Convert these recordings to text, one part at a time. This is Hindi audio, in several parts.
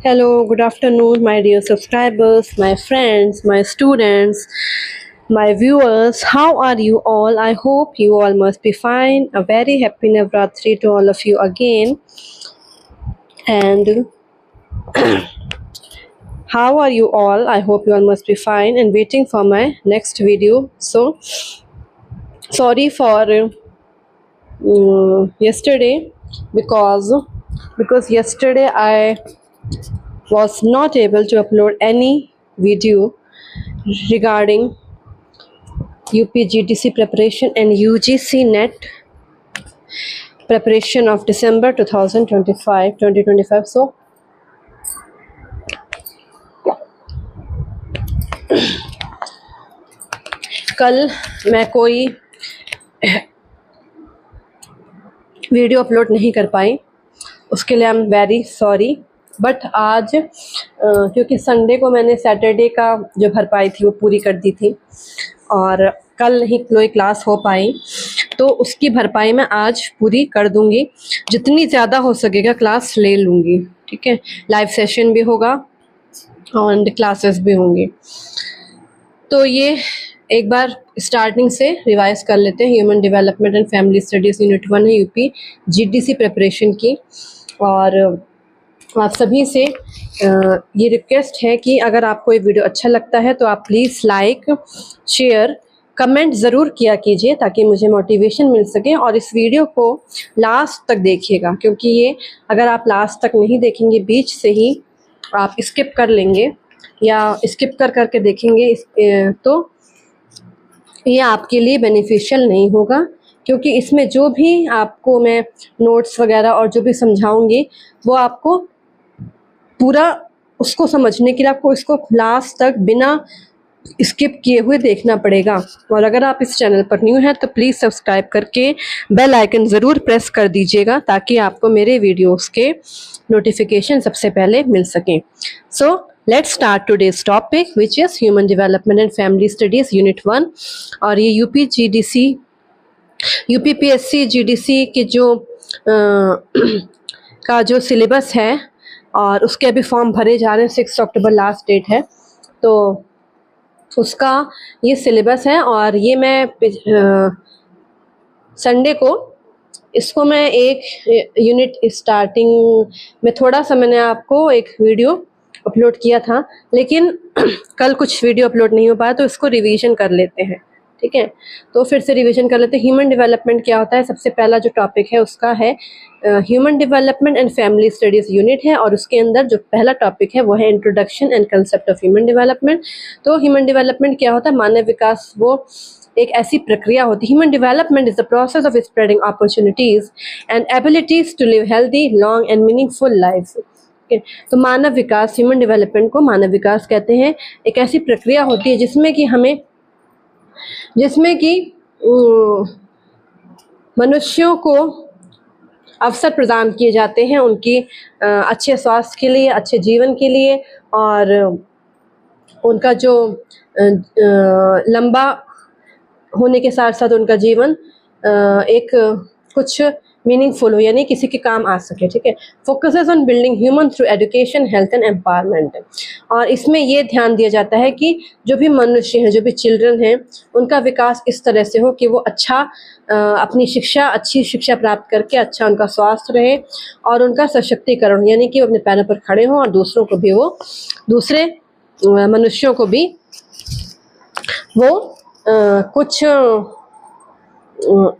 Hello, good afternoon, my dear subscribers, my friends, my students, my viewers. How are you all? I hope you all must be fine. A very happy Navratri to all of you again. And how are you all? I hope you all must be fine and waiting for my next video. So, sorry for yesterday because yesterday I was not able to upload any video regarding UPGDC preparation and UGC NET preparation of December 2025. So कल मैं कोई वीडियो अपलोड नहीं कर पाई, उसके लिए I am very sorry. But आज क्योंकि संडे को मैंने सैटरडे का जो भरपाई थी वो पूरी कर दी थी और कल नहीं कोई क्लास हो पाई, तो उसकी भरपाई मैं आज पूरी कर दूंगी। जितनी ज़्यादा हो सकेगा क्लास ले लूँगी, ठीक है। लाइव सेशन भी होगा और क्लासेस भी होंगी। तो ये एक बार स्टार्टिंग से रिवाइज कर लेते हैं। Human development and family studies unit 1 है यूपी जीडीसी प्रिपरेशन की। और आप सभी से ये रिक्वेस्ट है कि अगर आपको ये वीडियो अच्छा लगता है तो आप प्लीज़ लाइक, शेयर, कमेंट ज़रूर किया कीजिए ताकि मुझे मोटिवेशन मिल सके। और इस वीडियो को लास्ट तक देखिएगा, क्योंकि ये अगर आप लास्ट तक नहीं देखेंगे, बीच से ही आप स्किप कर लेंगे या स्किप कर करके देखेंगे तो ये आपके लिए बेनिफिशियल नहीं होगा। क्योंकि इसमें जो भी आपको मैं नोट्स वगैरह और जो भी समझाऊंगी वो आपको पूरा उसको समझने के लिए आपको इसको लास्ट तक बिना स्किप किए हुए देखना पड़ेगा। और अगर आप इस चैनल पर न्यू हैं तो प्लीज़ सब्सक्राइब करके बेल आइकन ज़रूर प्रेस कर दीजिएगा ताकि आपको मेरे वीडियोस के नोटिफिकेशन सबसे पहले मिल सकें। So let's start today's topic which is human development and family studies unit 1। और ये यूपीपीएससी जीडीसी के जो का जो सिलेबस है और उसके अभी फॉर्म भरे जा रहे हैं। 6 अक्टूबर लास्ट डेट है, तो उसका ये सिलेबस है। और ये मैं संडे को इसको मैं एक यूनिट स्टार्टिंग में थोड़ा सा मैंने आपको एक वीडियो अपलोड किया था, लेकिन कल कुछ वीडियो अपलोड नहीं हो पाया, तो इसको रिवीजन कर लेते हैं, ठीक है। तो फिर से रिवीजन कर लेते हैं। ह्यूमन डेवलपमेंट क्या होता है, सबसे पहला जो टॉपिक है उसका है human development and family studies unit है। और उसके अंदर जो पहला टॉपिक है वो है introduction and concept of human development. तो ह्यूमन डेवलपमेंट क्या होता है, मानव विकास वो एक ऐसी प्रक्रिया होती है। Human development is the process of spreading opportunities and abilities to live healthy, long and meaningful life. तो मानव विकास, ह्यूमन डेवलपमेंट को मानव विकास कहते हैं। एक ऐसी प्रक्रिया होती है जिसमें कि मनुष्यों को अवसर प्रदान किए जाते हैं उनकी अच्छे स्वास्थ्य के लिए, अच्छे जीवन के लिए, और उनका जो लंबा होने के साथ साथ उनका जीवन एक कुछ मीनिंगफुल हो, यानी किसी के काम आ सके, ठीक है। Focuses on building human through education, health and empowerment. और इसमें ये ध्यान दिया जाता है कि जो भी मनुष्य हैं, जो भी चिल्ड्रन हैं, उनका विकास इस तरह से हो कि वो अच्छी शिक्षा प्राप्त करके अच्छा उनका स्वास्थ्य रहे और उनका सशक्तिकरण, यानी कि वो अपने पैरों पर खड़े हों और दूसरे मनुष्यों को भी वो कुछ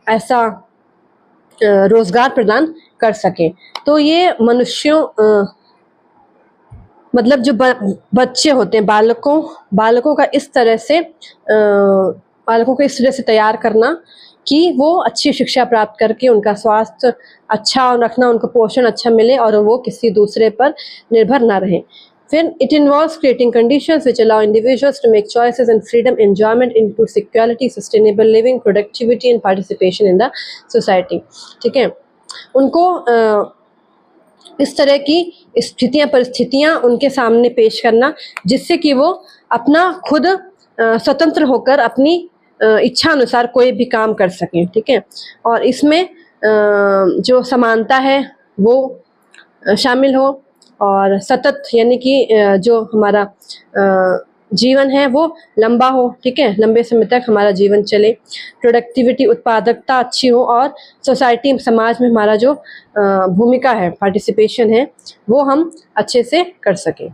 ऐसा रोजगार प्रदान कर सके। तो ये मनुष्यों मतलब जो बच्चे होते हैं, बालकों को इस तरह से तैयार करना कि वो अच्छी शिक्षा प्राप्त करके उनका स्वास्थ्य अच्छा रखना, उनको पोषण अच्छा मिले और वो किसी दूसरे पर निर्भर ना रहें। Then it involves creating conditions which allow individuals to make choices and freedom. Enjoyment includes equality, sustainable living, productivity and participation in the society, ठीक है। उनको इस तरह की परिस्थितियां उनके सामने पेश करना जिससे कि वो अपना खुद स्वतंत्र होकर अपनी इच्छा अनुसार कोई भी काम कर सकें, ठीक है। और इसमें जो समानता है वो शामिल हो, और सतत यानी कि जो हमारा जीवन है वो लंबा हो, ठीक है, लंबे समय तक हमारा जीवन चले, प्रोडक्टिविटी उत्पादकता अच्छी हो और सोसाइटी समाज में हमारा जो भूमिका है, पार्टिसिपेशन है, वो हम अच्छे से कर सकें।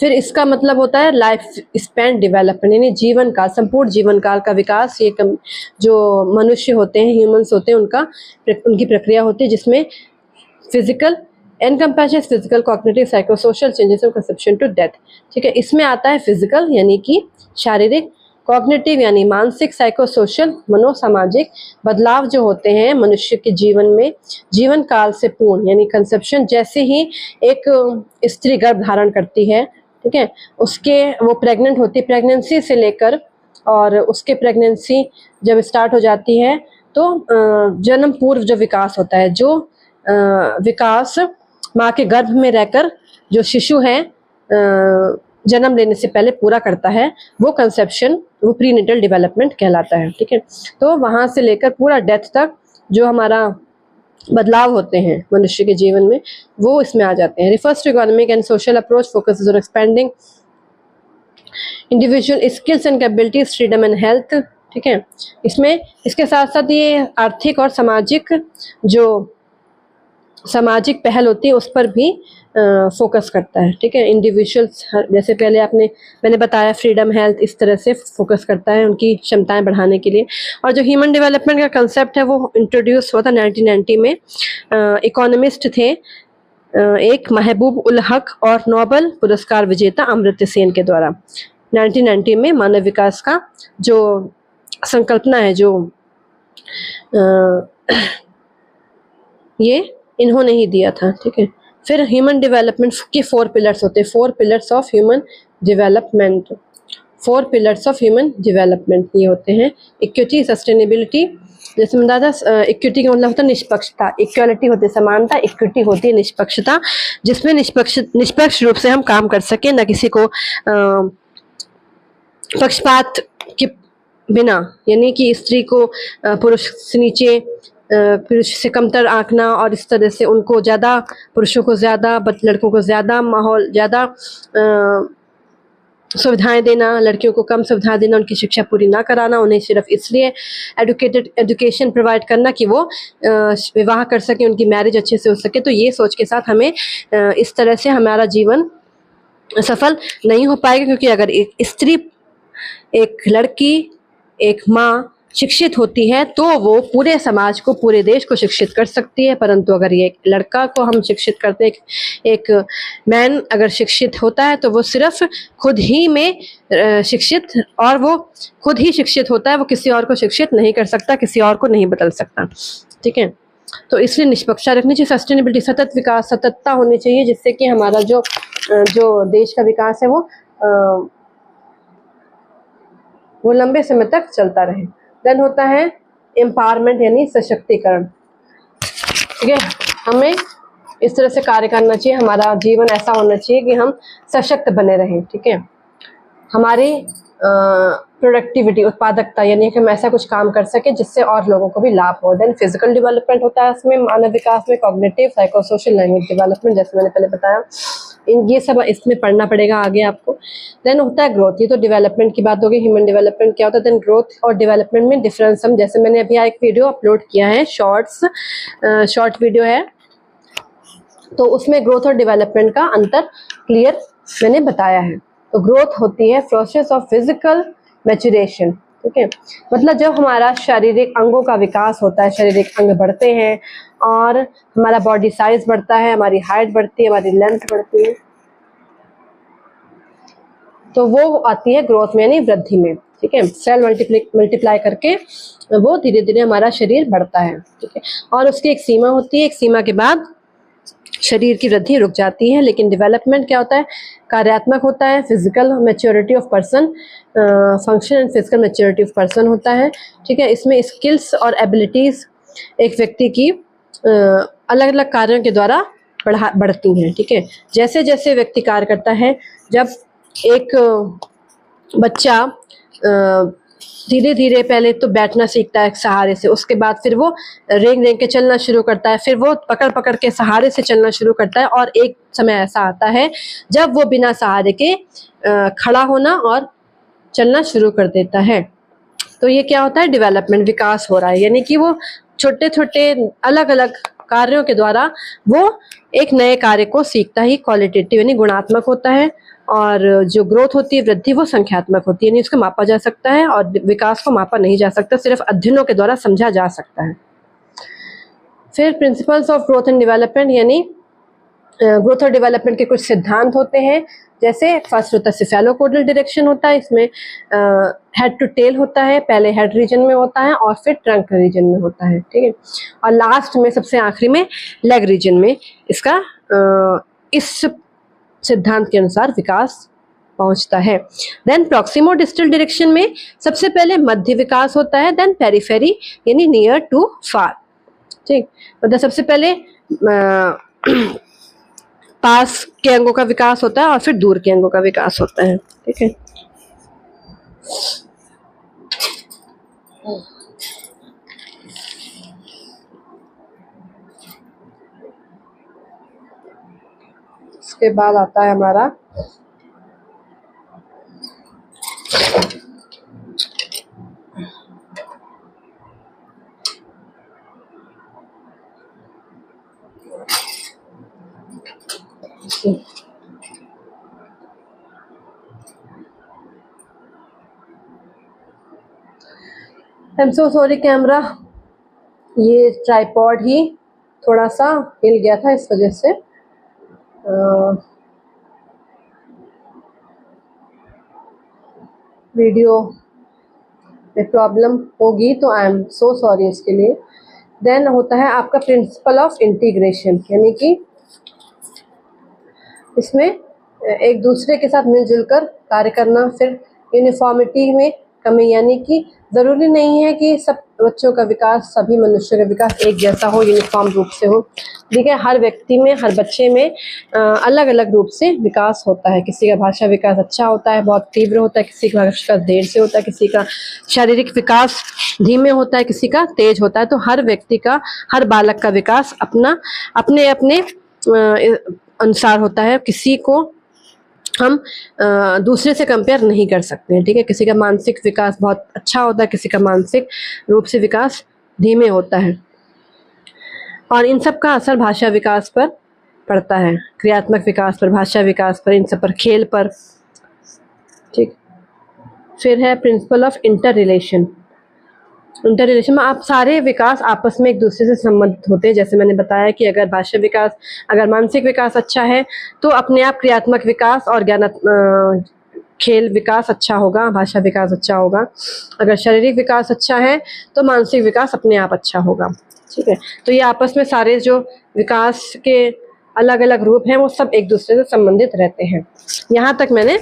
फिर इसका मतलब होता है लाइफ स्पैन डेवलपमेंट, यानी जीवन काल, संपूर्ण जीवन काल का विकास। ये जो मनुष्य होते हैं, ह्यूमंस होते हैं, उनकी प्रक्रिया होती है जिसमें physical encompasses physical cognitive psychosocial changes of conception to death, ठीक है। इसमें आता है फिजिकल यानी कि शारीरिक, कॉग्निटिव यानी मानसिक, साइकोसोशल मनोसामाजिक बदलाव जो होते हैं मनुष्य के जीवन में जीवन काल से पूर्ण, यानी कंसेप्शन, जैसे ही एक स्त्री गर्भ धारण करती है, ठीक है, उसके वो प्रेग्नेंट होती है, प्रेगनेंसी से लेकर और उसके प्रेगनेंसी जब स्टार्ट हो जाती है तो जन्म पूर्व जो विकास होता है, जो विकास माँ के गर्भ में रहकर जो शिशु है जन्म लेने से पहले पूरा करता है, वो कंसेप्शन, वो प्रीनेटल डेवलपमेंट कहलाता है, ठीक है। तो वहाँ से लेकर पूरा डेथ तक जो हमारा बदलाव होते हैं मनुष्य के जीवन में, वो इसमें आ जाते हैं। Refers to economic and social approach, focuses on expanding individual skills and capabilities, freedom and health, ठीक है। इसमें इसके साथ साथ ये आर्थिक और सामाजिक पहल होती है उस पर भी फोकस करता है, ठीक है। इंडिविजुअल्स, जैसे पहले मैंने बताया, फ्रीडम, हेल्थ, इस तरह से फोकस करता है उनकी क्षमताएं बढ़ाने के लिए। और जो ह्यूमन डेवलपमेंट का कंसेप्ट है वो इंट्रोड्यूस हुआ था 1990 में। इकोनॉमिस्ट थे एक महबूब उल हक और नोबेल पुरस्कार विजेता अमर्त्य सेन के द्वारा 1990 में मानव विकास का जो संकल्पना है, जो ये इन्होंने ही दिया था, ठीक है। फिर ह्यूमन डेवलपमेंट के 4 पिलर्स होते हैं, 4 pillars of human development, 4 pillars of human development ये होते हैं। इक्विटी, सस्टेनेबिलिटी, जैसे मैं बताया, इक्विटी का मतलब होता है निष्पक्षता, इक्वालिटी होती है समानता, इक्विटी होती है निष्पक्षता, जिसमें निष्पक्ष रूप से हम काम कर सकें, न किसी को पक्षपात के बिना, यानी कि स्त्री को पुरुष से नीचे, पुरुष से कमतर आंकना और इस तरह से उनको ज़्यादा, पुरुषों को ज़्यादा, लड़कों को ज़्यादा माहौल, ज़्यादा सुविधाएं देना, लड़कियों को कम सुविधा देना, उनकी शिक्षा पूरी ना कराना, उन्हें सिर्फ इसलिए एजुकेशन प्रोवाइड करना कि वो विवाह कर सके, उनकी मैरिज अच्छे से हो सके। तो ये सोच के साथ हमें इस तरह से हमारा जीवन सफल नहीं हो पाएगा, क्योंकि अगर एक स्त्री, एक लड़की, एक माँ शिक्षित होती है तो वो पूरे समाज को, पूरे देश को शिक्षित कर सकती है। परंतु अगर ये लड़का को हम शिक्षित करते हैं, एक मैन अगर शिक्षित होता है तो वो सिर्फ खुद ही में शिक्षित, और वो खुद ही शिक्षित होता है, वो किसी और को शिक्षित नहीं कर सकता, किसी और को नहीं बदल सकता, ठीक है। तो इसलिए निष्पक्षता रखनी चाहिए। सस्टेनेबिलिटी, सतत विकास, सततता होनी चाहिए, जिससे कि हमारा जो देश का विकास है वो लंबे समय तक चलता रहे। देन होता है एम्पावरमेंट, यानी सशक्तिकरण, ठीक है। हमें इस तरह से कार्य करना चाहिए, हमारा जीवन ऐसा होना चाहिए कि हम सशक्त बने रहें, ठीक है। हमारी प्रोडक्टिविटी, उत्पादकता, यानी कि हम ऐसा कुछ काम कर सके जिससे और लोगों को भी लाभ हो। देन फिजिकल डेवलपमेंट होता है इसमें, मानव विकास में कॉग्निटिव, साइकोसोशल, लैंग्वेज डेवलपमेंट, जैसे मैंने पहले बताया, ये सब इसमें पढ़ना पड़ेगा आगे आपको। देन होता है ग्रोथ, ये तो डेवलपमेंट की बात होगी। ह्यूमन डेवलपमेंट क्या होता है, देन ग्रोथ और डेवलपमेंट में डिफरेंस हम, जैसे मैंने अभी एक वीडियो अपलोड किया है, शॉर्ट वीडियो है, तो उसमें ग्रोथ और डेवलपमेंट का अंतर क्लियर मैंने बताया है। तो ग्रोथ होती है प्रोसेस ऑफ फिजिकल मैच्योरेशन, ठीक है, मतलब जब हमारा शारीरिक अंगों का विकास होता है, शारीरिक अंग बढ़ते हैं और हमारा बॉडी साइज बढ़ता है, हमारी हाइट बढ़ती है, हमारी लेंथ बढ़ती है, तो वो आती है ग्रोथ में, यानी वृद्धि में, ठीक है। सेल मल्टीप्लाई करके वो धीरे धीरे हमारा शरीर बढ़ता है, ठीक है। और उसकी एक सीमा होती है, एक सीमा के बाद शरीर की वृद्धि रुक जाती है। लेकिन डेवलपमेंट क्या होता है, कार्यात्मक होता है, physical maturity of person, function and physical maturity of person होता है, ठीक है। इसमें स्किल्स और एबिलिटीज एक व्यक्ति की अलग अलग कार्यों के द्वारा बढ़ती हैं, ठीक है। जैसे जैसे व्यक्ति कार्य करता है, जब एक बच्चा धीरे धीरे पहले तो बैठना सीखता है सहारे से, उसके बाद फिर वो रेंग रेंग के चलना शुरू करता है, फिर वो पकड़ पकड़ के सहारे से चलना शुरू करता है, और एक समय ऐसा आता है जब वो बिना सहारे के खड़ा होना और चलना शुरू कर देता है। तो ये क्या होता है, डेवलपमेंट, विकास हो रहा है, यानी कि वो छोटे छोटे अलग अलग कार्यों के द्वारा वो एक नए कार्य को सीखता ही क्वालिटेटिव यानी गुणात्मक होता है, और जो ग्रोथ होती है, वृद्धि, वो संख्यात्मक होती है, यानी उसको मापा जा सकता है, और विकास को मापा नहीं जा सकता, सिर्फ अध्ययनों के द्वारा समझा जा सकता है। फिर principles of growth and development, यानी ग्रोथ और डेवलपमेंट के कुछ सिद्धांत होते हैं, जैसे फर्स्ट होता है सिफेलोकोडल डायरेक्शन होता है, इसमें हेड टू टेल होता है, पहले हेड रीजन में होता है और फिर ट्रंक रीजन में होता है, ठीक है, और लास्ट में सबसे आखिरी में लेग रीजन में इसका इस सिद्धांत के अनुसार विकास पहुंचता है। देन प्रॉक्सिमो डिस्टल डायरेक्शन में सबसे पहले मध्य विकास होता है, देन पेरिफेरी यानी नियर टू फार, ठीक, मतलब सबसे पहले पास के अंगों का विकास होता है और फिर दूर के अंगों का विकास होता है, ठीक है। इसके बाद आता है हमारा I am so sorry camera, ये ट्राइपॉड ही थोड़ा सा हिल गया था, इस वजह से वीडियो में प्रॉब्लम होगी, तो आई एम सो सॉरी इसके लिए। देन होता है आपका प्रिंसिपल ऑफ इंटीग्रेशन, यानी कि इसमें एक दूसरे के साथ मिलजुल कर कार्य करना। फिर यूनिफॉर्मिटी में कमी, यानी कि ज़रूरी नहीं है कि सब बच्चों का विकास, सभी मनुष्यों का विकास एक जैसा हो, यूनिफॉर्म रूप से हो, ठीक है। हर व्यक्ति में, हर बच्चे में अलग अलग रूप से विकास होता है। किसी का भाषा विकास अच्छा होता है, बहुत तीव्र होता है, किसी का विकास देर से होता है, किसी का शारीरिक विकास धीमे होता है, किसी का तेज होता है। तो हर व्यक्ति का, हर बालक का विकास अपने अपने अनुसार होता है। किसी को हम दूसरे से कंपेयर नहीं कर सकते हैं, ठीक है। किसी का मानसिक विकास बहुत अच्छा होता है, किसी का मानसिक रूप से विकास धीमे होता है, और इन सब का असर भाषा विकास पर पड़ता है, क्रियात्मक विकास पर, भाषा विकास पर, इन सब पर, खेल पर, ठीक। फिर है principle of inter relation. Inter relation में आप सारे विकास आपस में एक दूसरे से संबंधित होते हैं। जैसे मैंने बताया कि अगर भाषा विकास, अगर मानसिक विकास अच्छा है तो अपने आप क्रियात्मक विकास और खेल विकास अच्छा होगा, भाषा विकास अच्छा होगा। अगर शारीरिक विकास अच्छा है तो मानसिक विकास अपने आप अच्छा होगा, ठीक है। तो ये आपस में सारे जो विकास के अलग अलग रूप हैं वो सब एक दूसरे से संबंधित रहते हैं। यहाँ तक मैंने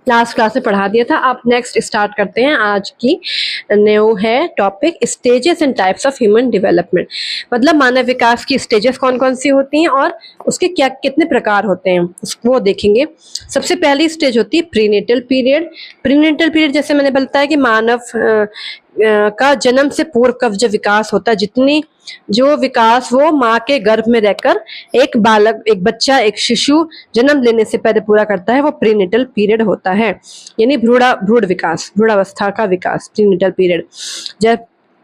लास्ट क्लास में पढ़ा दिया था। आप नेक्स्ट स्टार्ट करते हैं। आज की न्यू है topic stages and types of human development, मतलब मानव विकास की स्टेजेस कौन कौन सी होती हैं और उसके क्या कितने प्रकार होते हैं वो देखेंगे। सबसे पहली स्टेज होती है प्रीनेटल पीरियड। प्रीनेटल पीरियड जैसे मैंने बताया कि मानव का जन्म से पूर्व का जो विकास होता है, जितनी जो विकास वो माँ के गर्भ में रहकर एक बालक, एक बच्चा, एक शिशु जन्म लेने से पहले पूरा करता है, वो प्रीनेटल पीरियड होता है, यानी भ्रूण विकास, भ्रूणावस्था का विकास, प्रीनेटल पीरियड।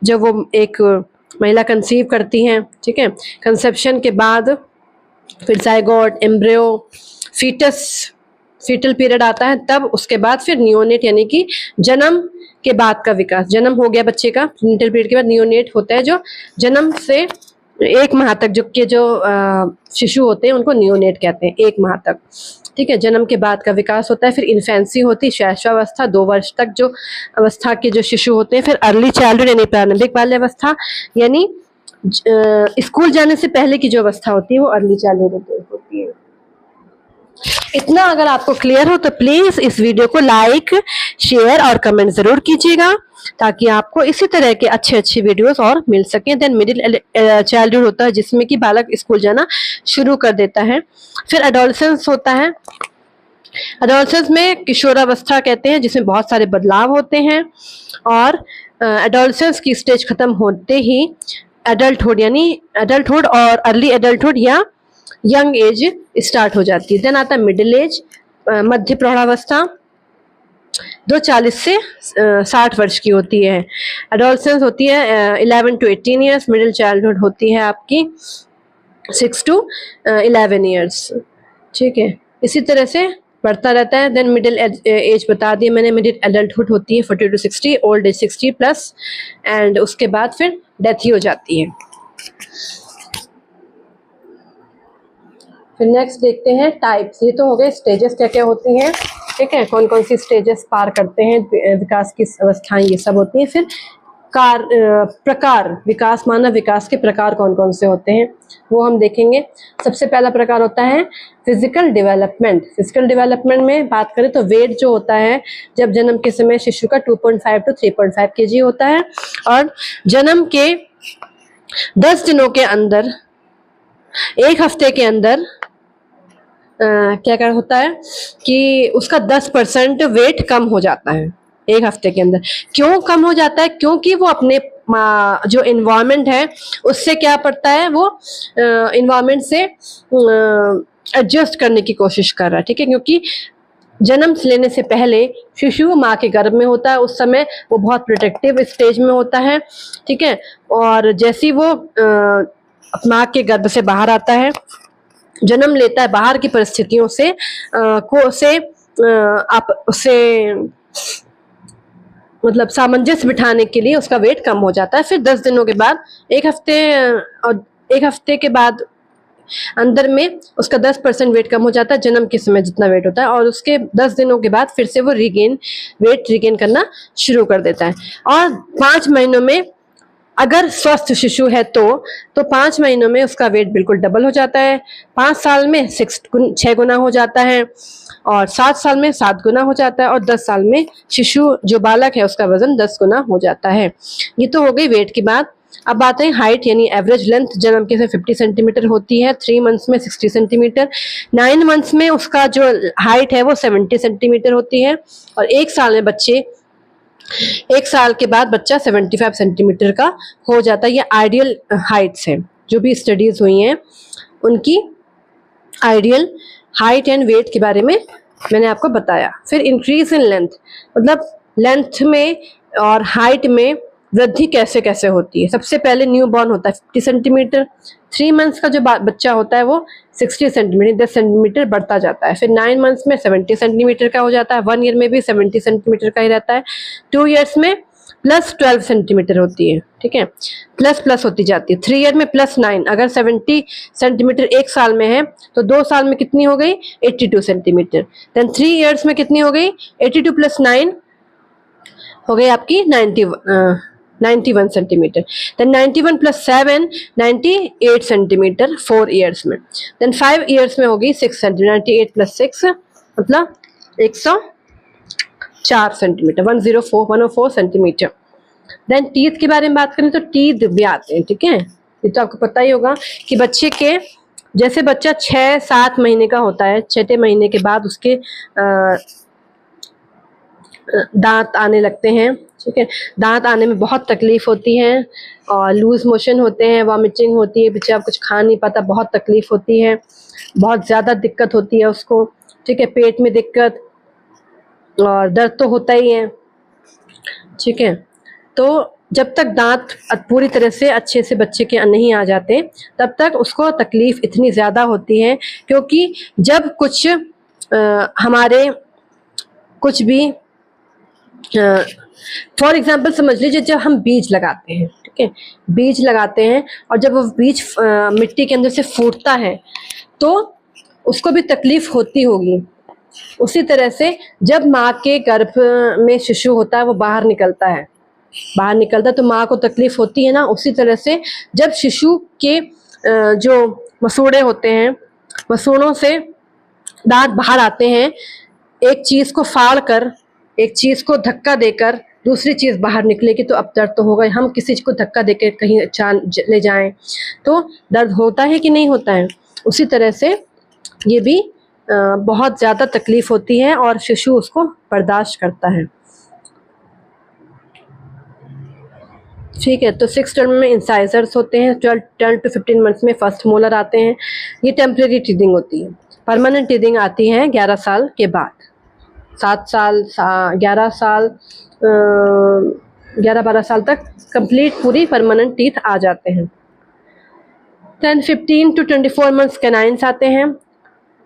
जब वो एक महिला कंसीव करती हैं, ठीक है, कंसेप्शन के बाद फिर जाइगोट, एम्ब्रियो, फीटल पीरियड आता है, तब उसके बाद फिर नियोनेट, यानी कि जन्म के बाद का विकास। जन्म हो गया बच्चे का, प्रीनेटल पीरियड के बाद नियोनेट होता है, जो जन्म से 1 माह तक जो शिशु होते हैं उनको नियोनेट कहते हैं, 1 माह तक, ठीक है। जन्म के बाद का विकास होता है। फिर इन्फेंसी होती है, शैशवावस्था, 2 वर्ष तक जो अवस्था के जो शिशु होते हैं। फिर अर्ली चाइल्डहुड यानी प्रारंभिक बाल्यावस्था, यानी स्कूल जाने से पहले की जो अवस्था होती है वो अर्ली चाइल्डहुड होती है। इतना अगर आपको क्लियर हो तो प्लीज इस वीडियो को लाइक, शेयर और कमेंट जरूर कीजिएगा, ताकि आपको इसी तरह के अच्छे अच्छे वीडियोस और मिल सकें। देन मिडिल चाइल्डहुड होता है, जिसमें कि बालक स्कूल जाना शुरू कर देता है। फिर एडोलसेंस होता है, एडोलसेंस में किशोरावस्था कहते हैं, जिसमें बहुत सारे बदलाव होते हैं, और एडोलसेंस की स्टेज खत्म होते ही एडल्टहुड यानी एडल्टहुड और अर्ली एडल्टहुड या यंग एज स्टार्ट हो जाती है। देन आता है मिडिल एज, मध्य प्रौढ़ावस्था, जो 40 से 60 वर्ष की होती है। एडोलसेंस होती है 11 to 18 ईयर्स। मिडिल चाइल्डहुड होती है आपकी 6 to 11 ईयर्स। ठीक है, इसी तरह से बढ़ता रहता है। देन मिडिल एज बता दिए मैंने, मिडिल एडल्टहुड होती है 40 to 60, old age 60 plus, and उसके बाद फिर डेथ ही हो जाती है। फिर नेक्स्ट देखते हैं टाइप्स। ये तो हो गए स्टेजेस क्या क्या होती हैं, ठीक है, कौन कौन सी स्टेजेस पार करते हैं, विकास की अवस्थाएं ये सब होती हैं। फिर प्रकार, विकास माना विकास के प्रकार कौन कौन से होते हैं वो हम देखेंगे। सबसे पहला प्रकार होता है फिजिकल डेवलपमेंट। फिजिकल डेवलपमेंट में बात करें तो वेट जो होता है जब जन्म के समय शिशु का 2.5 to 3.5 kg होता है, और जन्म के 10 दिनों के अंदर, एक हफ्ते के अंदर क्या क्या होता है कि उसका 10% वेट कम हो जाता है एक हफ्ते के अंदर। क्यों कम हो जाता है? क्योंकि वो अपने जो इन्वायरमेंट है उससे क्या पड़ता है, वो इन्वायरमेंट से एडजस्ट करने की कोशिश कर रहा है, ठीक है। क्योंकि जन्म लेने से पहले शिशु माँ के गर्भ में होता है, उस समय वो बहुत प्रोटेक्टिव स्टेज में होता है, ठीक है। और जैसे ही वो माँ के गर्भ से बाहर आता है, जन्म लेता है, बाहर की परिस्थितियों से आप उसे मतलब सामंजस्य बिठाने के लिए उसका वेट कम हो जाता है। फिर 10 दिनों के बाद, एक हफ्ते के बाद अंदर में उसका 10% वेट कम हो जाता है, जन्म के समय जितना वेट होता है, और उसके 10 दिनों के बाद फिर से वो वेट रिगेन करना शुरू कर देता है। और 5 महीनों में अगर स्वस्थ शिशु है तो 5 महीनों में उसका वेट बिल्कुल डबल हो जाता है, 5 साल में 6 गुना हो जाता है, और 7 साल में 7 गुना हो जाता है, और 10 साल में शिशु जो बालक है उसका वजन 10 गुना हो जाता है। ये तो हो गई वेट की बात। अब बात है हाइट यानी एवरेज लेंथ। जन्म के से 50 सेंटीमीटर होती है, 3 मंथ्स में 60 सेंटीमीटर, 9 मंथ्स में उसका जो हाइट है वो 70 सेंटीमीटर होती है, और 1 साल के बाद बच्चा 75 सेंटीमीटर का हो जाता है। ये आइडियल हाइट्स हैं, जो भी स्टडीज हुई हैं उनकी आइडियल हाइट एंड वेट के बारे में मैंने आपको बताया। फिर इंक्रीज इन लेंथ, मतलब लेंथ में और हाइट में वृद्धि कैसे कैसे होती है। सबसे पहले न्यू बॉर्न होता है 50 सेंटीमीटर, 3 मंथ्स का जो बच्चा होता है वो 60 सेंटीमीटर, 10 सेंटीमीटर बढ़ता जाता है। फिर 9 मंथ्स में 70 सेंटीमीटर का हो जाता है, 1 ईयर में भी 70 सेंटीमीटर का ही रहता है, 2 ईयर्स में प्लस 12 सेंटीमीटर होती है, ठीक है, प्लस होती जाती है। 3 ईयर में +9, अगर 70 सेंटीमीटर 1 साल में है तो 2 साल में कितनी हो गई, 82 सेंटीमीटर। देन 3 ईयर्स में कितनी हो गई, 82 + 9 हो गई आपकी 91 सेंटीमीटर। देन 91 + 7 98 सेंटीमीटर 4 ईयर्स में। देन 5 ईयर्स में होगी 6 सेंटीमीटर, 98 + 6 मतलब 104 सेंटीमीटर, 104 सेंटीमीटर। देन टीथ के बारे में बात करें तो टीथ भी आते हैं, ठीक है। ये तो आपको पता ही होगा कि बच्चे के जैसे बच्चा 6-7 महीने का होता है, 6ठे महीने के बाद उसके दांत आने लगते हैं, ठीक है। दांत आने में बहुत तकलीफ होती है, और लूज मोशन होते हैं, वॉमिटिंग होती है, बच्चा कुछ खा नहीं पाता, बहुत तकलीफ होती है, बहुत ज़्यादा दिक्कत होती है उसको, ठीक है। पेट में दिक्कत और दर्द तो होता ही है, ठीक है। तो जब तक दांत पूरी तरह से अच्छे से बच्चे के नहीं आ जाते तब तक उसको तकलीफ इतनी ज़्यादा होती है, क्योंकि जब कुछ हमारे कुछ भी फॉर एग्जाम्पल समझ लीजिए, जब हम बीज लगाते हैं, ठीक है, बीज लगाते हैं और जब वो बीज मिट्टी के अंदर से फूटता है तो उसको भी तकलीफ होती होगी। उसी तरह से जब माँ के गर्भ में शिशु होता है, वो बाहर निकलता है तो माँ को तकलीफ होती है ना। उसी तरह से जब शिशु के जो मसूड़े होते हैं, मसूड़ों से दांत बाहर आते हैं, एक चीज़ को फाड़ कर, एक चीज़ को धक्का देकर दूसरी चीज़ बाहर निकलेगी तो अब दर्द तो होगा। हम किसी को धक्का देकर कहीं ले जाएं तो दर्द होता है कि नहीं होता है। उसी तरह से ये भी बहुत ज़्यादा तकलीफ होती है और शिशु उसको बर्दाश्त करता है। ठीक है, तो 6 टर्म में इंसाइजर्स होते हैं। 12 to 15 मंथ्स में फर्स्ट मोलर आते हैं। ये टेम्परेरी टीथिंग होती है। परमानेंट टीथिंग आती है 11 साल के बाद। 7 साल 11 साल 11-12 साल तक कंप्लीट पूरी परमानेंट टीथ आ जाते हैं। 15 to 24 मंथ्स कैनाइन्स आते हैं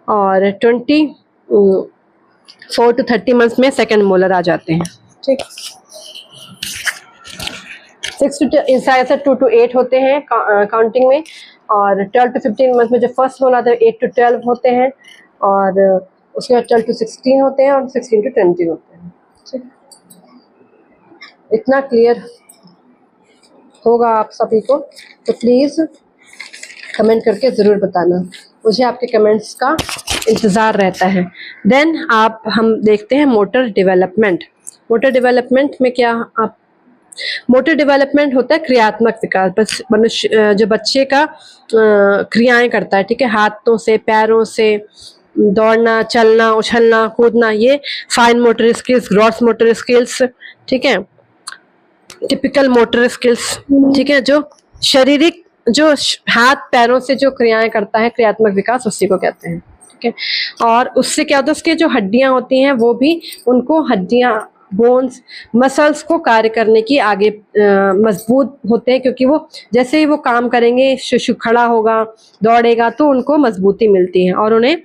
और 24 to 30 मंथ्स में सेकेंड मोलर आ जाते हैं। ठीक, 6 to इंसाइजर 2 to 8 होते हैं काउंटिंग में, और 12 to 15 मंथ में जो फर्स्ट मोलर आते हैं 8 to 12 होते हैं, और उसके बाद 12 to 16 होते हैं, और 16 to 20 होते हैं। ठीक, इतना क्लियर होगा आप सभी को, तो प्लीज़ कमेंट करके ज़रूर बताना, मुझे आपके कमेंट्स का इंतज़ार रहता है। देन हम देखते हैं मोटर डेवलपमेंट। मोटर डेवलपमेंट में क्या मोटर डेवलपमेंट होता है क्रियात्मक विकास। बस मनुष्य जो बच्चे का क्रियाएं करता है, ठीक है, हाथों से, पैरों से, दौड़ना, चलना, उछलना, कूदना, ये fine motor skills, gross motor skills, ठीक है, टिपिकल मोटर स्किल्स, ठीक है, जो शारीरिक, जो हाथ पैरों से जो क्रियाएं करता है, क्रियात्मक विकास, उसी को कहते हैं। ठीक है, और उससे क्या होता है, उसके जो हड्डियां होती हैं वो भी, उनको हड्डियां, बोन्स, मसल्स को कार्य करने की आगे मजबूत होते हैं, क्योंकि वो जैसे ही वो काम करेंगे, शिशु खड़ा होगा, दौड़ेगा, तो उनको मजबूती मिलती है और उन्हें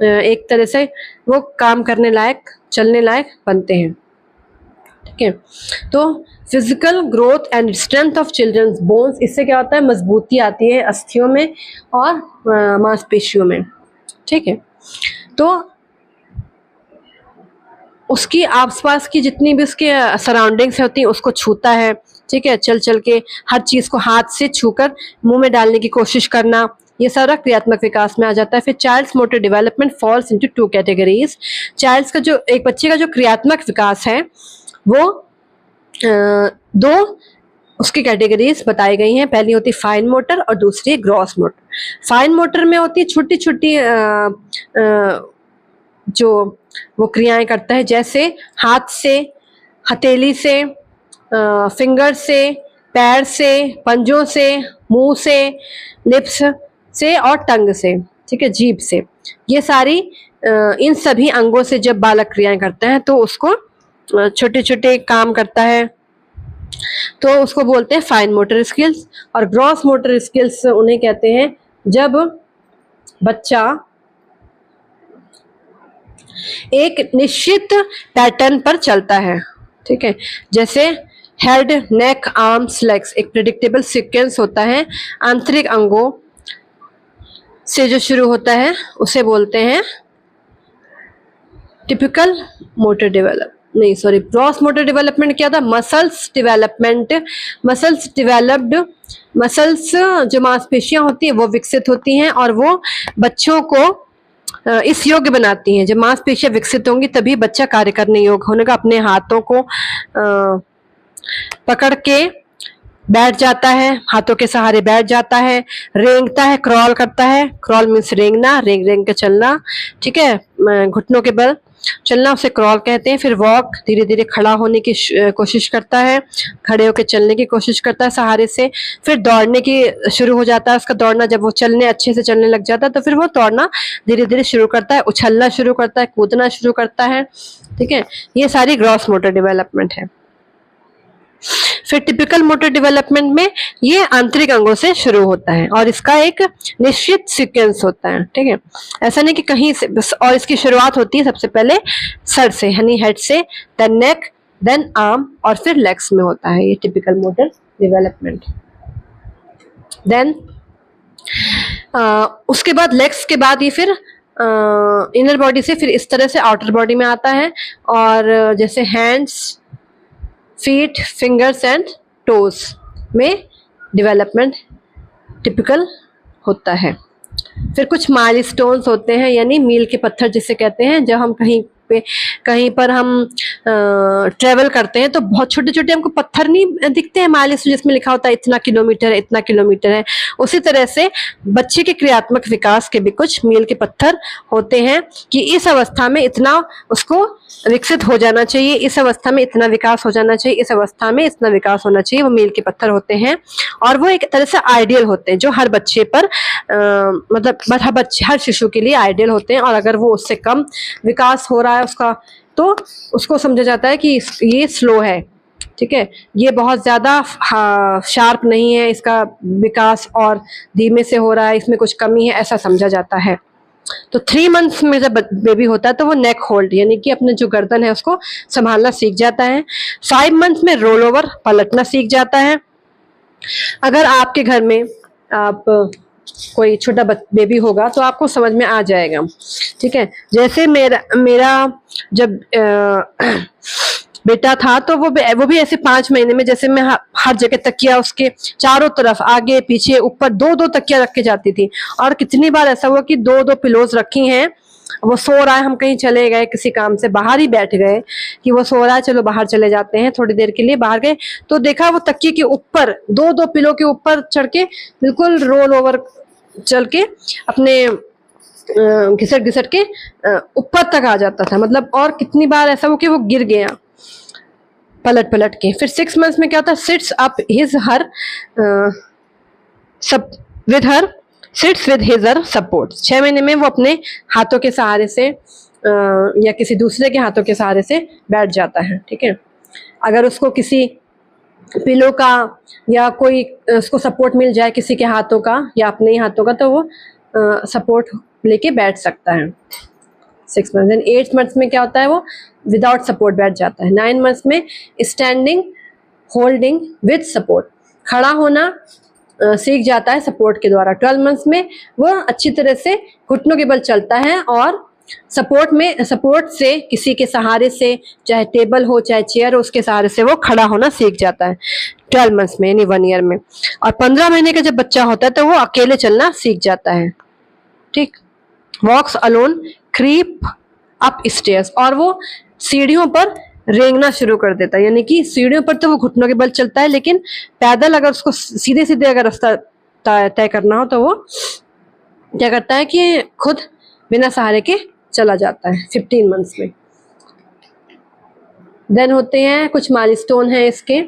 एक तरह से वो काम करने लायक, चलने लायक बनते हैं। ठीक है, तो physical growth and strength of childrens bones, इससे क्या होता है, मजबूती आती है अस्थियों में और मांसपेशियों में। ठीक है, तो उसकी आसपास की जितनी भी उसके सराउंडिंग्स होती हैं उसको छूता है। ठीक है, चल चल के हर चीज़ को हाथ से छूकर मुंह में डालने की कोशिश करना, ये सारा क्रियात्मक विकास में आ जाता है। फिर childs motor development falls into 2 categories. Childs का जो, एक बच्चे का जो क्रियात्मक विकास है वो 2 उसकी कैटेगरीज बताई गई हैं। पहली होती फाइन मोटर और दूसरी ग्रॉस मोटर। फाइन मोटर में होती छोटी छोटी जो वो क्रियाएं करता है, जैसे हाथ से, हथेली से, फिंगर से, पैर से, पंजों से, मुंह से, लिप्स से और टंग से, ठीक है, जीभ से, ये सारी इन सभी अंगों से जब बालक क्रियाएं करते हैं तो उसको छोटे छोटे काम करता है, तो उसको बोलते हैं फाइन मोटर स्किल्स। और ग्रॉस मोटर स्किल्स उन्हें कहते हैं जब बच्चा एक निश्चित पैटर्न पर चलता है। ठीक है, जैसे हेड, नेक, आर्म्स, लेग्स, एक प्रेडिक्टेबल सीक्वेंस होता है आंतरिक अंगों से जो शुरू होता है उसे बोलते हैं टिपिकल मोटर डेवलप, नहीं सॉरी, ग्रॉस मोटर डेवलपमेंट क्या था, muscles development. Muscles developed, muscles जो मांसपेशियां होती हैं वो विकसित होती हैं और वो बच्चों को इस योग्य बनाती हैं। जब मांसपेशियां विकसित होंगी तभी बच्चा कार्य करने योग्य होने का, अपने हाथों को पकड़ के बैठ जाता है, हाथों के सहारे बैठ जाता है, रेंगता है, क्रॉल करता है, क्रॉल मीन्स रेंगना, रेंग रेंग के चलना, ठीक है, घुटनों के बल चलना, उसे क्रॉल कहते हैं। फिर वॉक, धीरे धीरे खड़ा होने की कोशिश करता है, खड़े होकर चलने की कोशिश करता है सहारे से। फिर दौड़ने की शुरू हो जाता है उसका दौड़ना, जब वो चलने अच्छे से चलने लग जाता है तो फिर वो दौड़ना धीरे धीरे शुरू करता है, उछलना शुरू करता है, कूदना शुरू करता है। ठीक है, ये सारी ग्रॉस मोटर डेवलपमेंट है। फिर टिपिकल मोटर डेवलपमेंट में ये आंतरिक अंगों से शुरू होता है और इसका एक निश्चित सीक्वेंस होता है। ठीक है, ऐसा नहीं कि कहीं से बस, और इसकी शुरुआत होती है सबसे पहले सर से, यानी हेड से, देन नेक, देन आर्म और फिर लेग्स में होता है ये टिपिकल मोटर डेवलपमेंट। देन उसके बाद लेग्स के बाद ये फिर इनर बॉडी से फिर इस तरह से आउटर बॉडी में आता है, और जैसे hands, feet, fingers and toes में डेवलपमेंट टिपिकल होता है। फिर कुछ माइलस्टोन्स होते हैं, यानी मील के पत्थर जिसे कहते हैं, जब हम कहीं पे कहीं पर हम ट्रेवल करते हैं तो बहुत छोटे छोटे हमको पत्थर नहीं दिखते हैं माइलेज जिसमें लिखा होता है इतना किलोमीटर है, इतना किलोमीटर है। उसी तरह से बच्चे के क्रियात्मक विकास के भी कुछ मील के पत्थर होते हैं कि इस अवस्था में इतना उसको विकसित हो जाना चाहिए, इस अवस्था में इतना विकास हो जाना चाहिए, इस अवस्था में इतना विकास होना चाहिए। वो मील के पत्थर होते हैं और वो एक तरह से आइडियल होते हैं जो हर बच्चे पर मतलब हर शिशु के लिए आइडियल होते हैं। और अगर वो उससे कम विकास हो रहा है उसका तो उसको समझा जाता है कि ये स्लो है, ठीक है, ये बहुत ज्यादा शार्प नहीं है, इसका विकास और धीमे से हो रहा है, इसमें कुछ कमी है, ऐसा समझा जाता है। तो 3 मंथ्स में जब बेबी होता है तो वो नेक होल्ड यानी कि अपने जो गर्दन है उसको संभालना सीख जाता है। 5 मंथ्स में रोल ओवर पलटना सीख जाता है। अगर आपके घर में आप कोई छोटा बेबी होगा तो आपको समझ में आ जाएगा, ठीक है। जैसे मेरा जब बेटा था तो वो भी ऐसे 5 महीने में जैसे मैं हर जगह तकिया उसके चारों तरफ आगे पीछे ऊपर 2-2 तकिया रख के जाती थी। और कितनी बार ऐसा हुआ कि 2-2 पिलोज रखी हैं, वो सो रहा है, हम कहीं चले गए किसी काम से बाहर ही बैठ गए कि वो सो रहा है, चलो बाहर चले जाते हैं, थोड़ी देर के लिए बाहर गए तो देखा वो तकिए के ऊपर 2-2 पिलो के ऊपर चढ़ के बिल्कुल रोल ओवर चल के अपने घिसट घिसट के ऊपर तक आ जाता था। मतलब और कितनी बार ऐसा हो कि वो गिर गया पलट पलट के। फिर 6 मंथ्स में क्या होता है, सिट्स अप हिज हर सब with her sits with his her support. 6 महीने में वो अपने हाथों के सहारे से या किसी दूसरे के हाथों के सहारे से बैठ जाता है, ठीक है। अगर उसको किसी पिलो का या कोई उसको सपोर्ट मिल जाए किसी के हाथों का या अपने ही हाथों का तो वो सपोर्ट लेके बैठ सकता है 6 मंथ्स। एंड 8 मंथ्स में क्या होता है, वो विदाउट सपोर्ट बैठ जाता है। 9 मंथ्स में स्टैंडिंग होल्डिंग विद सपोर्ट, खड़ा होना सीख जाता है सपोर्ट के द्वारा। 12 मंथ्स में वो अच्छी तरह से घुटनों के बल चलता है और सपोर्ट से किसी के सहारे से, चाहे टेबल हो चाहे चेयर हो, उसके सहारे से वो खड़ा होना सीख जाता है 12 मंथ्स में यानी 1 ईयर में। और 15 महीने का जब बच्चा होता है तो वो अकेले चलना सीख जाता है, ठीक। Walks alone creep up stairs, और वो सीढ़ियों पर रेंगना शुरू कर देता है, यानी कि सीढ़ियों पर तो वो घुटनों के बल चलता है लेकिन पैदल अगर उसको सीधे सीधे अगर रास्ता तय करना हो तो वो क्या करता है कि खुद बिना सहारे के चला जाता है 15 मंथ्स में। देन होते हैं कुछ माइलस्टोन है इसके,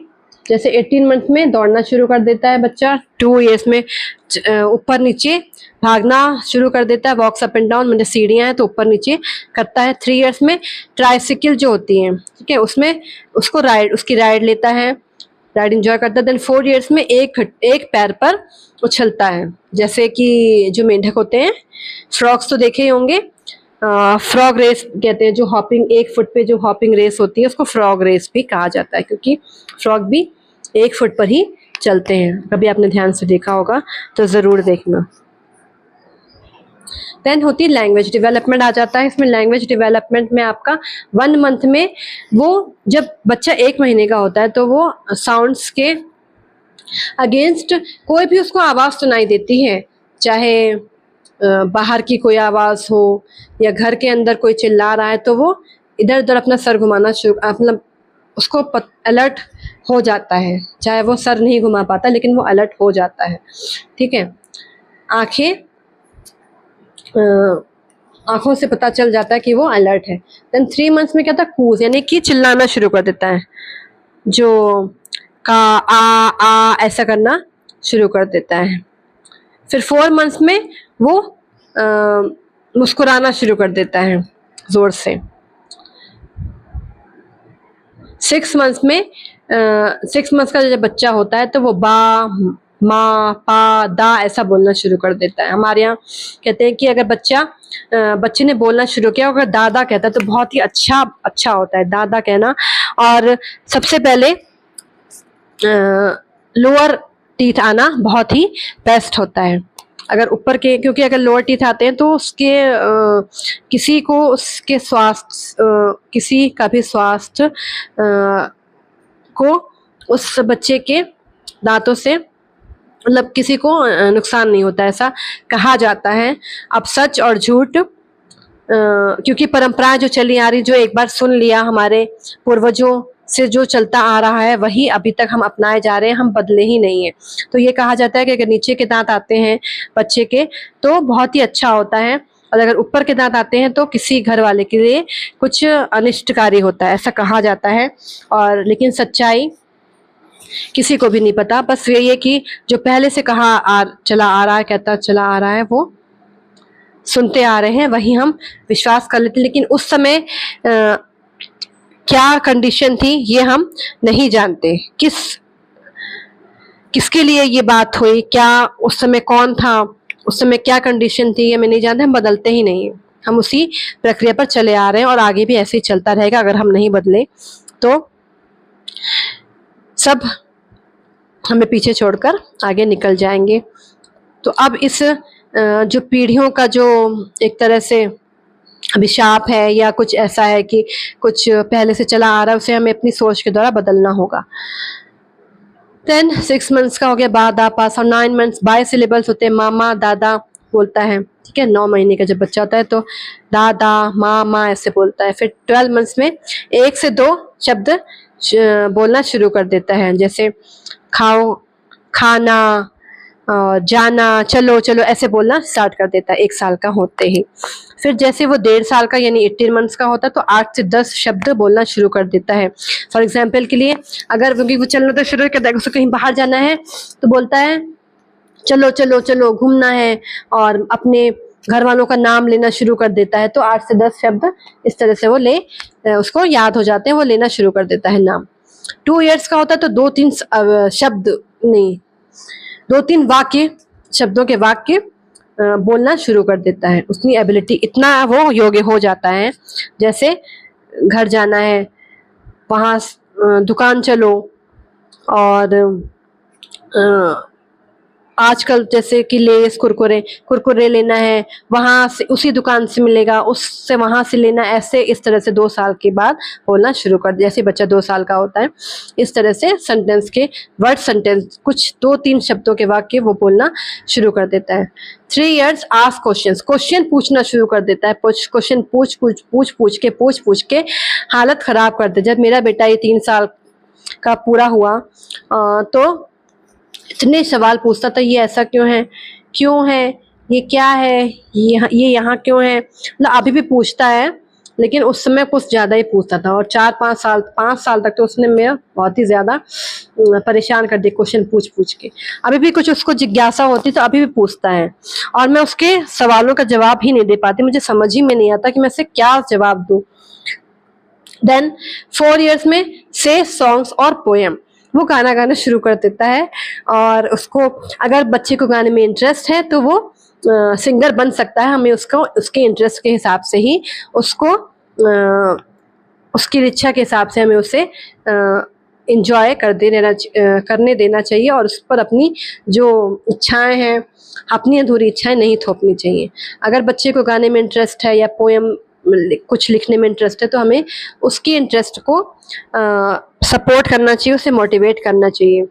जैसे 18 मंथ में दौड़ना शुरू कर देता है बच्चा। 2 इयर्स में ऊपर नीचे भागना शुरू कर देता है, वॉक्स अप एंड डाउन, मतलब सीढ़ियां हैं तो ऊपर नीचे करता है। 3 इयर्स में ट्राइसिकल जो होती है, ठीक है, उसमें उसकी राइड लेता है, राइड एंजॉय करता है। देन 4 इयर्स में एक पैर पर उछलता है, जैसे कि जो मेंढक होते हैं, फ्रॉग्स तो देखे ही होंगे, फ्रॉग रेस कहते हैं, जो हॉपिंग 1 फुट पे जो हॉपिंग रेस होती है उसको फ्रॉग रेस भी कहा जाता है क्योंकि फ्रॉग भी 1 फुट पर ही चलते हैं। कभी आपने ध्यान से देखा होगा तो जरूर देखना। देन होती है लैंग्वेज डेवलपमेंट आ जाता है इसमें। लैंग्वेज डेवलपमेंट में आपका 1 मंथ में वो जब बच्चा 1 महीने का होता है तो वो साउंड्स के अगेंस्ट कोई भी उसको आवाज सुनाई देती है, चाहे बाहर की कोई आवाज हो या घर के अंदर कोई चिल्ला रहा है तो वो इधर उधर अपना सर घुमाना शुरू, मतलब उसको अलर्ट हो जाता है, चाहे वो सर नहीं घुमा पाता लेकिन वो अलर्ट हो जाता है, ठीक है। आंखों से पता चल जाता है कि वो अलर्ट है। देन 3 मंथ्स में क्या था, कूज यानी कि चिल्लाना शुरू कर देता है, जो का आ ऐसा करना शुरू कर देता है। फिर 4 मंथ्स में वो मुस्कुराना शुरू कर देता है जोर से। 6 मंथ्स में 6 मंथ्स का जब बच्चा होता है तो वो बा माँ पा दा ऐसा बोलना शुरू कर देता है। हमारे यहाँ कहते हैं कि अगर बच्चे ने बोलना शुरू किया, अगर दादा कहता है तो बहुत ही अच्छा होता है दादा कहना। और सबसे पहले लोअर टीथ आना बहुत ही बेस्ट होता है। अगर ऊपर के, क्योंकि अगर लोअर टीथ आते हैं तो उसके किसी का भी स्वास्थ्य को उस बच्चे के दांतों से मतलब किसी को नुकसान नहीं होता, ऐसा कहा जाता है। अब सच और झूठ क्योंकि परंपराएं जो चली आ रही, जो एक बार सुन लिया हमारे पूर्वजों से जो चलता आ रहा है, वही अभी तक हम अपनाए जा रहे हैं, हम बदले ही नहीं है। तो ये कहा जाता है कि अगर नीचे के दांत आते हैं बच्चे के तो बहुत ही अच्छा होता है, और अगर ऊपर के दांत आते हैं तो किसी घर वाले के लिए कुछ अनिष्टकारी होता है, ऐसा कहा जाता है। और लेकिन सच्चाई किसी को भी नहीं पता, बस यही है कि जो पहले से चला आ रहा है, कहता चला आ रहा है, वो सुनते आ रहे हैं, वही हम विश्वास कर लेते हैं। लेकिन उस समय क्या कंडीशन थी ये हम नहीं जानते, किसके लिए ये बात हुई, क्या उस समय कौन था, उस समय क्या कंडीशन थी, ये मैं नहीं जानते। हम बदलते ही नहीं, हम उसी प्रक्रिया पर चले आ रहे हैं और आगे भी ऐसे ही चलता रहेगा अगर हम नहीं बदले तो। सब हमें पीछे छोड़कर आगे निकल जाएंगे। तो अब इस जो पीढ़ियों का जो एक तरह से अभिशाप है या कुछ ऐसा है कि कुछ पहले से चला आ रहा है, उसे हमें अपनी सोच के द्वारा बदलना होगा। 6 मंथ्स का हो गया बादा पास, और 9 मंथ्स बाय सिलेबल्स होते हैं, मामा दादा बोलता है, ठीक है। 9 महीने का जब बच्चा होता है तो दादा मामा ऐसे बोलता है। फिर 12 मंथ्स में 1 से 2 शब्द बोलना शुरू कर देता है, जैसे खाओ, खाना, और जाना, चलो चलो ऐसे बोलना स्टार्ट कर देता है 1 साल का होते ही। फिर जैसे वो 1.5 साल का यानी 18 मंथ्स का होता है तो 8 से 10 शब्द बोलना शुरू कर देता है। फॉर एग्जाम्पल के लिए अगर वो चलना तो शुरू कर देगा, उसको कहीं बाहर जाना है तो बोलता है चलो चलो चलो, घूमना है, और अपने घर वालों का नाम लेना शुरू कर देता है। तो 8 से 10 शब्द इस तरह से वो उसको याद हो जाते हैं, वो लेना शुरू कर देता है नाम। 2 इयर्स का होता है तो 2-3 शब्द नहीं, 2-3 वाक्य, शब्दों के वाक्य बोलना शुरू कर देता है। उसकी एबिलिटी इतना वो योग्य हो जाता है, जैसे घर जाना है, वहाँ दुकान चलो, और आजकल जैसे कि लेस कुरकुरे लेना है, वहां से उसी दुकान से मिलेगा, उससे वहां से लेना, ऐसे इस तरह से 2 साल के बाद बोलना शुरू कर। जैसे बच्चा 2 साल का होता है इस तरह से सेंटेंस के वर्ड, सेंटेंस कुछ 2-3 शब्दों के वाक्य वो बोलना शुरू कर देता है। 3 इयर्स आस्क क्वेश्चन पूछना शुरू कर देता है। क्वेश्चन पूछ के हालत खराब कर दे। जब मेरा बेटा ये 3 साल का पूरा हुआ तो इतने सवाल पूछता था, ये ऐसा क्यों है, ये क्या है, ये यहाँ क्यों है, मतलब अभी भी पूछता है, लेकिन उस समय कुछ ज्यादा ही पूछता था। और 5 साल तक तो उसने मैं बहुत ही ज्यादा परेशान कर दिया क्वेश्चन पूछ के। अभी भी कुछ उसको जिज्ञासा होती तो अभी भी पूछता है, और मैं उसके सवालों का जवाब ही नहीं दे पाती, मुझे समझ ही में नहीं आता कि मैं इसे क्या जवाब दूं। देन 4 इयर्स में से सॉन्ग्स और पोएम, वो गाना गाना शुरू कर देता है। और उसको अगर बच्चे को गाने में इंटरेस्ट है तो वो सिंगर बन सकता है। हमें उसको उसके इंटरेस्ट के हिसाब से ही उसको उसकी इच्छा के हिसाब से हमें उसे इंजॉय करने देना चाहिए, और उस पर अपनी जो इच्छाएं हैं, अपनी अधूरी इच्छाएं नहीं थोपनी चाहिए। अगर बच्चे को गाने में इंटरेस्ट है या पोएम कुछ लिखने में इंटरेस्ट है तो हमें उसकी इंटरेस्ट को सपोर्ट करना चाहिए, उसे मोटिवेट करना चाहिए।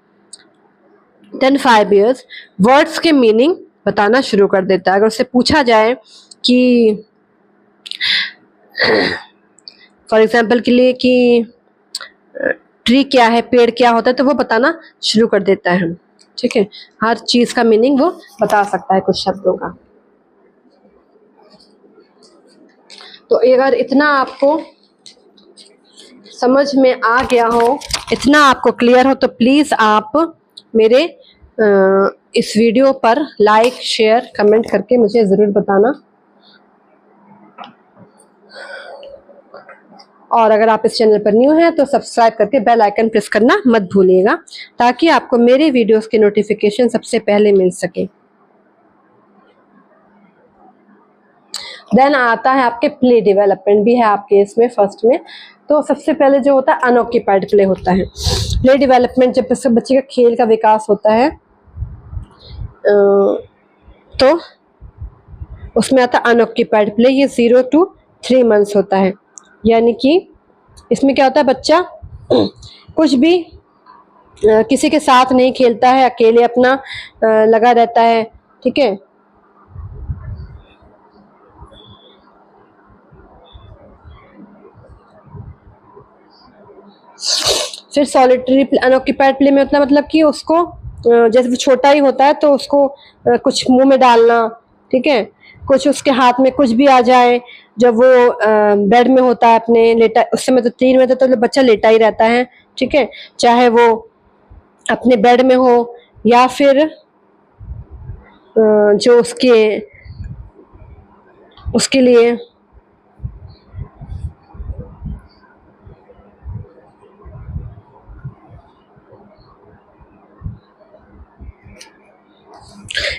देन 5 इयर्स वर्ड्स के मीनिंग बताना शुरू कर देता है। अगर उससे पूछा जाए कि फॉर एग्जाम्पल के लिए कि ट्री क्या है, पेड़ क्या होता है, तो वो बताना शुरू कर देता है, ठीक है। हर चीज का मीनिंग वो बता सकता है कुछ शब्दों का। तो अगर इतना आपको समझ में आ गया हो, इतना आपको क्लियर हो, तो प्लीज आप मेरे इस वीडियो पर लाइक शेयर कमेंट करके मुझे जरूर बताना। और अगर आप इस चैनल पर न्यू हैं तो सब्सक्राइब करके बेल आइकन प्रेस करना मत भूलिएगा, ताकि आपको मेरे वीडियोस के नोटिफिकेशन सबसे पहले मिल सके। देन आता है आपके प्ले डेवलपमेंट, भी है आपके इसमें फर्स्ट में। तो सबसे पहले जो होता है अनऑक्यूपाइड प्ले होता है। प्ले डेवलपमेंट जब बच्चे का खेल का विकास होता है तो उसमें आता है अनऑक्यूपाइड प्ले। ये 0 to 3 मंथ्स होता है, यानी कि इसमें क्या होता है, बच्चा कुछ भी किसी के साथ नहीं खेलता है, अकेले अपना लगा रहता है, ठीक है। फिर सॉलिटरी अनऑक्यूपाइड प्ले में उतना मतलब कि उसको जैसे वो छोटा ही होता है तो उसको कुछ मुंह में डालना, ठीक है, कुछ उसके हाथ में कुछ भी आ जाए, जब वो बेड में होता है अपने लेटा, उस समय तो 3 में तो बच्चा लेटा ही रहता है, ठीक है, चाहे वो अपने बेड में हो या फिर जो उसके लिए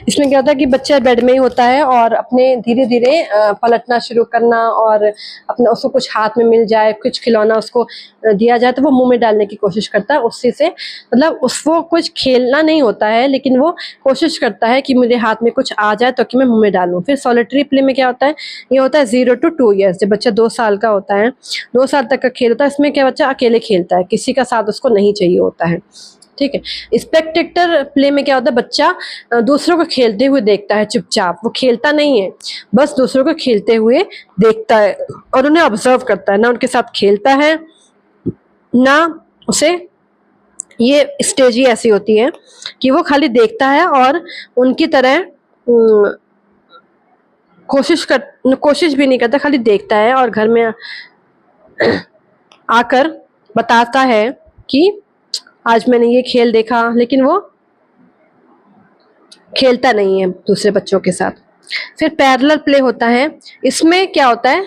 इसमें क्या होता है कि बच्चा बेड में ही होता है और अपने धीरे धीरे पलटना शुरू करना, और अपना उसको कुछ हाथ में मिल जाए, कुछ खिलौना उसको दिया जाए तो वो मुंह में डालने की कोशिश करता है। उससे से मतलब उसको कुछ खेलना नहीं होता है, लेकिन वो कोशिश करता है कि मुझे हाथ में कुछ आ जाए तो कि मैं मुंह में डालूं। फिर सॉलिटरी प्ले में क्या होता है, ये होता है 0 to 2 years, जब बच्चा 2 साल का होता है, 2 साल तक का खेल होता है। इसमें क्या बच्चा अकेले खेलता है, किसी का साथ उसको नहीं चाहिए होता है, ठीक है। स्पेक्टेटर प्ले में क्या होता है, बच्चा दूसरों को खेलते हुए देखता है चुपचाप, वो खेलता नहीं है, बस दूसरों को खेलते हुए देखता है और उन्हें ऑब्जर्व करता है, ना उनके साथ खेलता है ना उसे। ये स्टेज ही ऐसी होती है कि वो खाली देखता है और उनकी तरह कोशिश भी नहीं करता, खाली देखता है और घर में आकर बताता है कि आज मैंने ये खेल देखा, लेकिन वो खेलता नहीं है दूसरे बच्चों के साथ। फिर पैरेलल प्ले होता है, इसमें क्या होता है,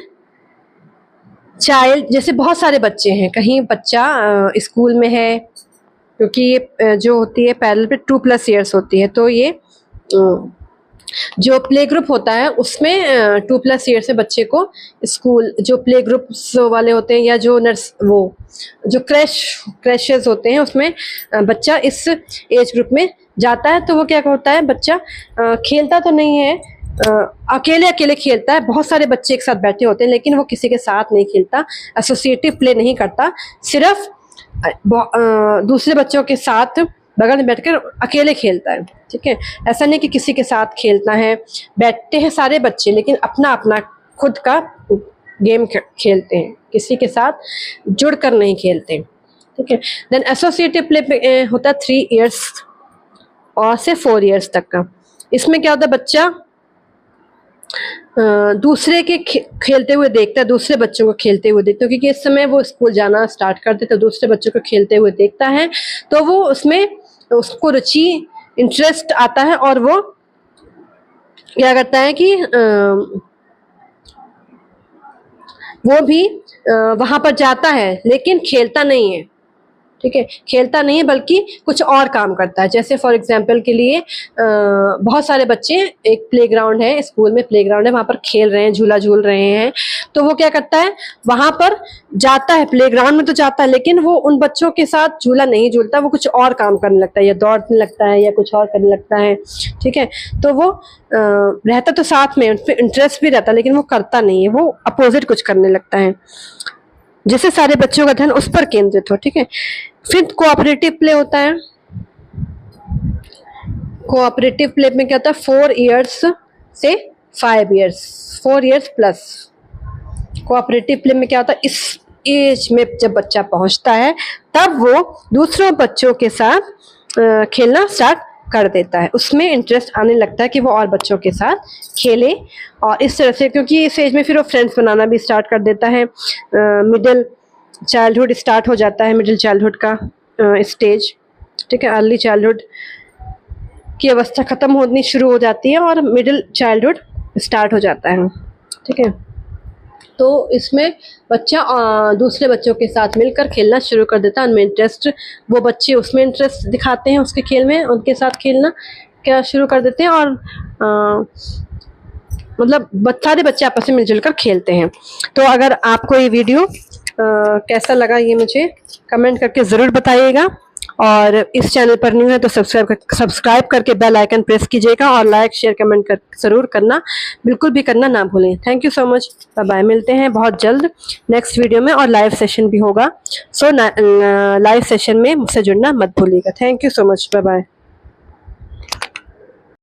चाइल्ड जैसे बहुत सारे बच्चे हैं, कहीं बच्चा स्कूल में है, क्योंकि ये जो होती है पैरेलल पे 2+ years होती है, तो ये जो प्ले ग्रुप होता है उसमें 2+ years से बच्चे को स्कूल, जो प्ले ग्रुप्स वाले होते हैं या जो वो जो क्रैशेस होते हैं उसमें बच्चा इस एज ग्रुप में जाता है। तो वो क्या होता है, बच्चा खेलता तो नहीं है, अकेले अकेले खेलता है, बहुत सारे बच्चे एक साथ बैठे होते हैं लेकिन वो किसी के साथ नहीं खेलता, एसोसिएटिव प्ले नहीं करता, सिर्फ दूसरे बच्चों के साथ बगल में बैठकर अकेले खेलता है, ठीक है। ऐसा नहीं कि किसी के साथ खेलना है, बैठते हैं सारे बच्चे लेकिन अपना अपना खुद का गेम खेलते हैं, किसी के साथ जुड़कर नहीं खेलते, ठीक है। देन एसोसिएटिव प्ले होता है 3 years और से 4 years तक का। इसमें क्या होता है, बच्चा दूसरे के खेलते हुए देखता है, दूसरे बच्चों को खेलते हुए देखता है, क्योंकि इस समय वो स्कूल जाना स्टार्ट करते तो दूसरे बच्चों को खेलते हुए देखता है, तो वो उसमें उसको रुचि इंटरेस्ट आता है और वो क्या करता है कि वो भी वहां पर जाता है लेकिन खेलता नहीं है, ठीक है, खेलता नहीं है बल्कि कुछ और काम करता है। जैसे फॉर एग्जांपल के लिए बहुत सारे बच्चे, एक प्लेग्राउंड है, स्कूल में प्लेग्राउंड है, वहां पर खेल रहे हैं, झूला झूल रहे हैं, तो वो क्या करता है, वहां पर जाता है, प्लेग्राउंड में तो जाता है लेकिन वो उन बच्चों के साथ झूला नहीं झूलता, वो कुछ और काम करने लगता है, या दौड़ने लगता है या कुछ और करने लगता है, ठीक है। तो वो रहता तो साथ में, उसमें इंटरेस्ट भी रहता है लेकिन वो करता नहीं है, वो अपोजिट कुछ करने लगता है, जिससे सारे बच्चों का ध्यान उस पर केंद्रित हो, ठीक है। फिर कोऑपरेटिव प्ले होता है। कोऑपरेटिव प्ले में क्या होता है, 4 years से 5 years, 4 years plus. Cooperative play में क्या होता है, इस एज में जब बच्चा पहुंचता है तब वो दूसरों बच्चों के साथ खेलना स्टार्ट कर देता है, उसमें इंटरेस्ट आने लगता है कि वो और बच्चों के साथ खेले, और इस तरह से, क्योंकि इस एज में फिर वो फ्रेंड्स बनाना भी स्टार्ट कर देता है। मिडिल चाइल्डहुड स्टार्ट हो जाता है, मिडिल चाइल्डहुड का स्टेज, ठीक है, अर्ली चाइल्डहुड की अवस्था खत्म होनी शुरू हो जाती है और मिडिल चाइल्डहुड स्टार्ट हो जाता है, ठीक है। तो इसमें बच्चा दूसरे बच्चों के साथ मिलकर खेलना शुरू कर देता है, उनमें इंटरेस्ट, वो बच्चे उसमें इंटरेस्ट दिखाते हैं, उसके खेल में, उनके साथ खेलना क्या शुरू कर देते हैं, और मतलब सारे बच्चे आपस में मिलजुल कर खेलते हैं। तो अगर आपको ये वीडियो कैसा लगा ये मुझे कमेंट करके ज़रूर बताइएगा, और इस चैनल पर न्यू है तो सब्सक्राइब करके बेल आइकन प्रेस कीजिएगा, और लाइक शेयर कमेंट ज़रूर करना, बिल्कुल भी करना ना भूलें। Thank you so much, bye bye, मिलते हैं बहुत जल्द नेक्स्ट वीडियो में, और लाइव सेशन भी होगा, सो लाइव सेशन में मुझसे जुड़ना मत भूलिएगा। Thank you so much, bye bye.